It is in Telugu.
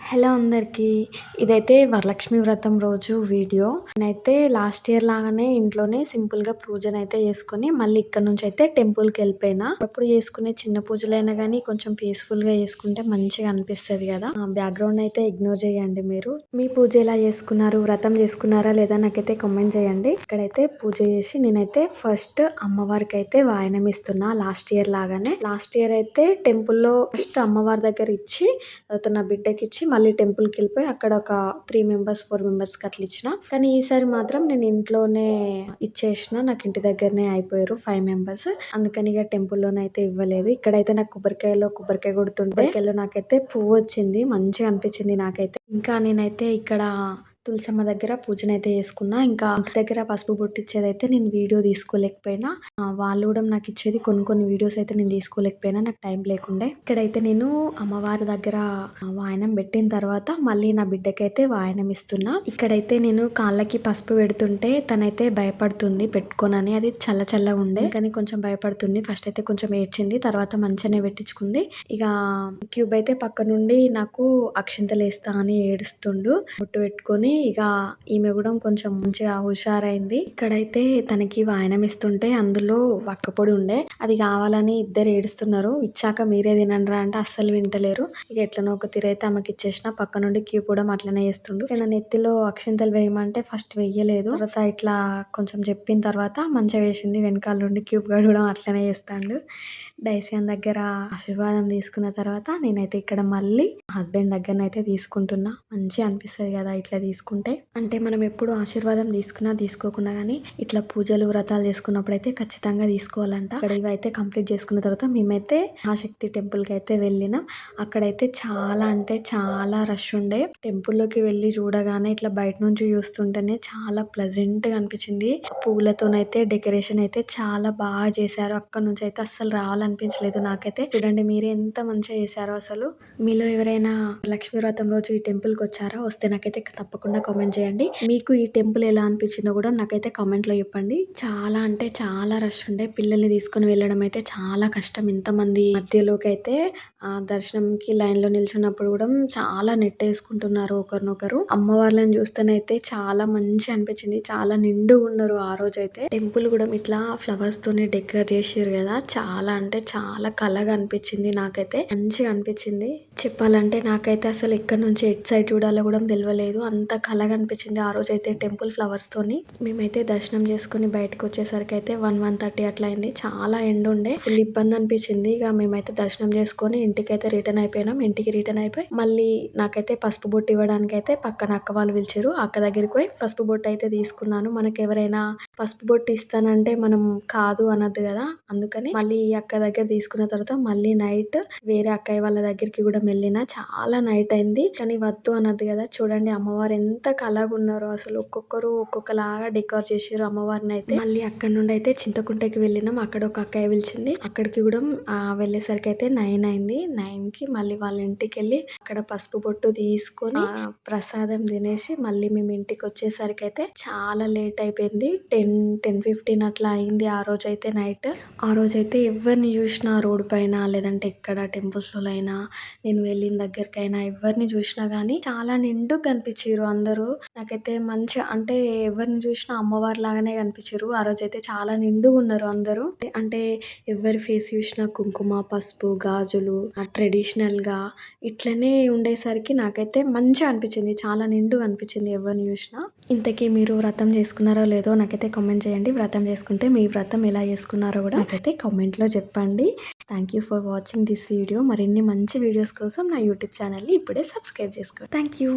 హలో అందరికీ. ఇదైతే వరలక్ష్మి వ్రతం రోజు వీడియో. నేనైతే లాస్ట్ ఇయర్ లాగానే ఇంట్లోనే సింపుల్‌గా పూజనైతే చేసుకొని, మళ్ళీ ఇక్కడ నుంచయితే టెంపుల్‌కెళ్ళిపోయినా. ఎప్పుడు చేసుకునే చిన్న పూజలైనా గానీ, కొంచెం పీస్‌ఫుల్‌గా చేసుకుంటే మంచిగా అనిపిస్తది గదా! బ్యాక్‌గ్రౌండ్ అయితే ఇగ్నోర్ చేయండి మీరు. మీ పూజ ఎలా చేసుకున్నారు? వ్రతం చేసుకున్నారా లేదా? నాకైతే కామెంట్ చేయండి. ఇక్కడైతే పూజ చేసి నేనైతే ఫస్ట్ అమ్మవారికైతే వాయనం ఇస్తున్నా లాస్ట్ ఇయర్ లాగానే. లాస్ట్ ఇయర్ అయితే టెంపుల్‌లో ఫస్ట్ అమ్మవారి దగ్గర ఇచ్చి, తర్వాత నా బిడ్డకిచ్చి మళ్ళీ టెంపుల్‌కి వెళ్ళిపోయి అక్కడ ఒక 3 మెంబర్స్ 4 మెంబర్స్‌కి అట్లా ఇచ్చిన. కానీ ఈసారి మాత్రం నేను ఇంట్లోనే ఇచ్చేసిన. నాకు ఇంటి దగ్గరనే అయిపోయారు 5 మెంబర్స్. అందుకని ఇక టెంపుల్‌లోనైతే ఇవ్వలేదు. ఇక్కడైతే నాకు కొబ్బరికాయ కొడుతుంటే కొబ్బరికాయలో నాకైతే పువ్వు వచ్చింది. మంచిగా అనిపించింది నాకైతే. ఇంకా నేనైతే ఇక్కడ తులసమ్మ దగ్గర పూజనైతే చేసుకున్నా. ఇంకా ఇంటి దగ్గర పసుపు బొట్టిచ్చేదైతే నేను వీడియో తీసుకోలేకపోయినా. వాళ్ళు కూడా నాకు ఇచ్చేది కొన్ని వీడియోస్ అయితే నేను తీసుకోలేకపోయినా, నాకు టైం లేకుండే. ఇక్కడైతే నేను అమ్మవారి దగ్గర వాయనం పెట్టిన తర్వాత మళ్ళీ నా బిడ్డకైతే వాయనం ఇస్తున్నా. ఇక్కడైతే నేను కాళ్ళకి పసుపు పెడుతుంటే తనైతే భయపడుతుంది పెట్టుకోనని. అది చల్లగా ఉండే కానీ కొంచెం భయపడుతుంది. ఫస్ట్ అయితే కొంచెం ఏడ్చింది, తర్వాత మంచిగానే పెట్టించుకుంది. ఇక క్యూబ్ అయితే పక్క నుండి నాకు అక్షింతలు వేస్తా అని ఏడుస్తుండు. బొట్టు పెట్టుకొని ఇక ఈమె కూడా కొంచెం మంచిగా హుషారైంది. ఇక్కడైతే తనకి వాయనం ఇస్తుంటే అందులో వక్కపొడి ఉండే, అది కావాలని ఇద్దరు ఏడుస్తున్నారు. ఇచ్చాక మీరే తినండిరా అంటే అస్సలు వింటలేరు. ఇక ఎట్లనో ఒక తీరైతే ఆమెకి ఇచ్చేసిన. పక్క నుండి క్యూ కూడా అట్లనే చేస్తుండు. నా నెత్తిలో అక్షింతలు వేయమంటే ఫస్ట్ వెయ్యలేదు. తర్వాత ఇట్లా కొంచెం చెప్పిన తర్వాత మంచిగా వేసింది. వెనకాల నుండి క్యూబ్ గాడు కూడా అట్లనే చేస్తాడు. డైసియన్ దగ్గర ఆశీర్వాదం తీసుకున్న తర్వాత నేనైతే ఇక్కడ మళ్ళీ హస్బెండ్ దగ్గరనైతే తీసుకుంటున్నా. మంచిగా అనిపిస్తుంది కదా ఇట్లా తీసుకుంటే. అంటే మనం ఎప్పుడు ఆశీర్వాదం తీసుకున్నా తీసుకోకున్నా కానీ ఇట్లా పూజలు వ్రతాలు చేసుకున్నప్పుడు అయితే ఖచ్చితంగా తీసుకోవాలంట. ఇక్కడ ఇవైతే కంప్లీట్ చేసుకున్న తర్వాత మేమైతే మహాశక్తి టెంపుల్కి అయితే వెళ్ళినాం. అక్కడైతే చాలా అంటే చాలా రష్ ఉండే. టెంపుల్లోకి వెళ్ళి చూడగానే ఇట్లా బయట నుంచి చూస్తుంటేనే చాలా ప్లెజెంట్గా అనిపించింది. పూలతోనైతే డెకరేషన్ అయితే చాలా బాగా చేశారు. అక్కడ నుంచి అయితే అస్సలు రావాలనిపించలేదు నాకైతే. చూడండి మీరే ఎంత మంచిగా చేశారో అసలు. మీలో ఎవరైనా లక్ష్మీ వ్రతం రోజు ఈ టెంపుల్కి వచ్చారా? వస్తే నాకైతే తప్పకుండా కామెంట్ చేయండి. మీకు ఈ టెంపుల్ ఎలా అనిపించిందో కూడా నాకైతే కామెంట్లో చెప్పండి. చాలా అంటే చాలా రష్ ఉండే. పిల్లల్ని తీసుకొని వెళ్ళడం అయితే చాలా కష్టం. ఇంతమంది మధ్యలోకి అయితే దర్శనంకి లైన్లో నిల్చున్నప్పుడు కూడా చాలా నెట్టేసుకుంటున్నారు ఒకరినొకరు. అమ్మవార్లను చూస్తేనైతే చాలా మంచి అనిపించింది. చాలా నిండుగా ఉన్నారు ఆ రోజు అయితే. టెంపుల్ కూడా ఇట్లా ఫ్లవర్స్ తోనే డెకరేట్ చేసారు కదా, చాలా అంటే చాలా కళగా అనిపించింది. నాకైతే మంచిగా అనిపించింది. చెప్పాలంటే నాకైతే అసలు ఎక్కడి నుంచి ఎట్ సైడ్ చూడాలో కూడా తెలియలేదు. అంత కళగా అనిపించింది ఆ రోజు అయితే టెంపుల్ ఫ్లవర్స్ తోని. మేమైతే దర్శనం చేసుకుని బయటకు వచ్చేసరికి అయితే 1:30 అట్లా అయింది. చాలా ఎండ ఉండే, ఫుల్ ఇబ్బంది అనిపించింది. ఇక మేమైతే దర్శనం చేసుకొని ఇంటికైతే రిటర్న్ అయిపోయినాం. ఇంటికి రిటర్న్ అయిపోయి మళ్ళీ నాకైతే పసుపు బొట్టు ఇవ్వడానికి అయితే పక్కన అక్క వాళ్ళు పిలిచారు. అక్క దగ్గరికి పోయి పసుపు బొట్టు అయితే తీసుకున్నాను. మనకి ఎవరైనా పసుపు బొట్టు ఇస్తానంటే మనం కాదు అనద్దు కదా, అందుకని మళ్ళీ ఈ అక్క దగ్గర తీసుకున్న తర్వాత మళ్ళీ నైట్ వేరే అక్కయ్య వాళ్ళ దగ్గరికి కూడా వెళ్ళిన. చాలా నైట్ అయింది కానీ వద్దు అనద్దు కదా. చూడండి అమ్మవారు ఎంత కళగా ఉన్నారో అసలు. ఒక్కొక్కరు ఒక్కొక్కలాగా డెకోర్ చేసారు అమ్మవారిని అయితే. మళ్ళీ అక్కడ నుండి అయితే చింతకుంటకి వెళ్ళినాం. అక్కడ ఒక అక్కయ్య పిలిచింది. అక్కడికి కూడా వెళ్ళేసరికి అయితే 9 అయింది. 9కి మళ్ళీ వాళ్ళ ఇంటికి వెళ్ళి అక్కడ పసుపు బొట్టు తీసుకొని ప్రసాదం తినేసి మళ్ళీ మేము ఇంటికి వచ్చేసరికి అయితే చాలా లేట్ అయిపోయింది. 10-15 అట్లా అయింది ఆ రోజు అయితే నైట్. ఆ రోజైతే ఎవరిని చూసినా రోడ్డు పైన లేదంటే ఎక్కడ టెంపుల్స్లో అయినా, నేను వెళ్ళిన దగ్గరకైనా ఎవరిని చూసినా కానీ చాలా నిండుగా కనిపించారు అందరూ. నాకైతే మంచి అంటే ఎవరిని చూసినా అమ్మవారి లాగానే కనిపించారు. ఆ రోజైతే చాలా నిండుగా ఉన్నారు అందరూ. అంటే ఎవరి ఫేస్ చూసినా కుంకుమ పసుపు గాజులు ట్రెడిషనల్ గా ఇట్లనే ఉండేసరికి నాకైతే మంచిగా అనిపించింది. చాలా నిండుగా అనిపించింది ఎవరిని చూసినా. ఇంతకీ మీరు వ్రతం చేసుకున్నారో లేదో నాకైతే కామెంట్ చేయండి. వ్రతం చేసుకుంటే మీ వ్రతం ఎలా చేసుకున్నారో కూడా నాకైతే కామెంట్లో చెప్పండి. Thank you for watching this video. మరిన్ని మంచి వీడియోస్ కోసం నా యూట్యూబ్ ఛానల్ని ఇప్పుడే సబ్స్క్రైబ్ చేసుకోండి. Thank you.